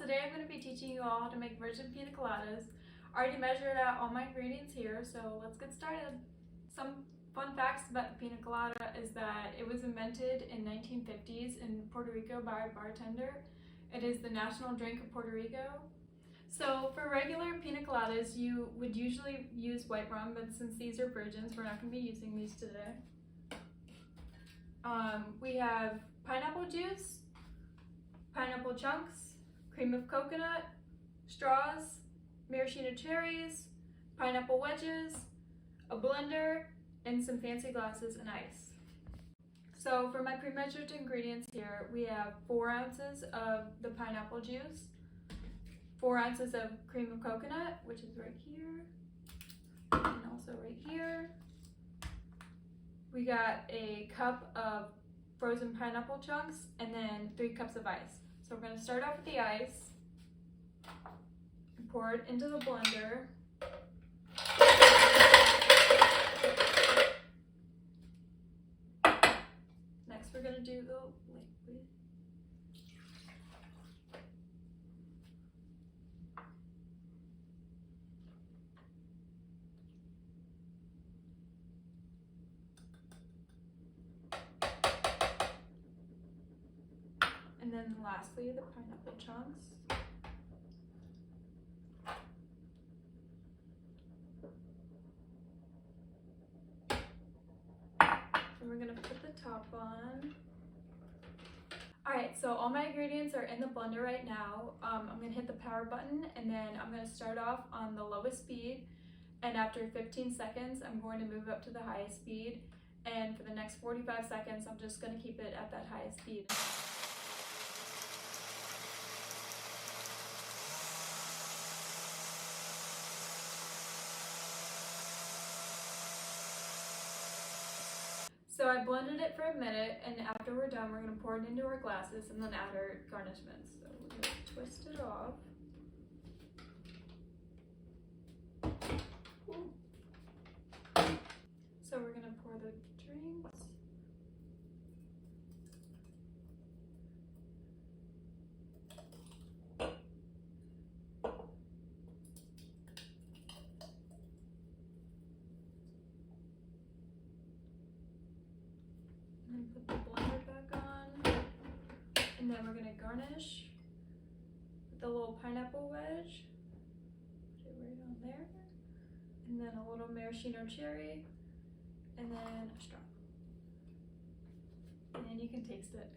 today I'm going to be teaching you all how to make virgin pina coladas. I already measured out all my ingredients here, so let's get started. Some fun facts about the pina colada is that it was invented in 1950s in Puerto Rico by a bartender. It is the national drink of Puerto Rico. So for regular pina coladas, you would usually use white rum, but since these are virgins, we're not going to be using these today. We have pineapple juice, pineapple chunks, cream of coconut, straws, maraschino cherries, pineapple wedges, a blender, and some fancy glasses and ice. So for my pre-measured ingredients here, we have 4 ounces of the pineapple juice, 4 ounces of cream of coconut, which is right here, and also right here. We got a cup of frozen pineapple chunks, and then 3 cups of ice. So we're going to start off with the ice and pour it into the blender. Next we're going to do the liquid. And then lastly, the pineapple chunks. And we're gonna put the top on. Alright, so all my ingredients are in the blender right now. I'm gonna hit the power button, and then I'm gonna start off on the lowest speed. And after 15 seconds, I'm going to move up to the highest speed. And for the next 45 seconds, I'm just gonna keep it at that highest speed. So I blended it for a minute, and after we're done, we're going to pour it into our glasses and then add our garnishments. So we're going to twist it off. Ooh. So we're going to pour the drinks. And put the blender back on, and then we're going to garnish with the little pineapple wedge. Put it right on there, and then a little maraschino cherry, and then a straw. And then you can taste it.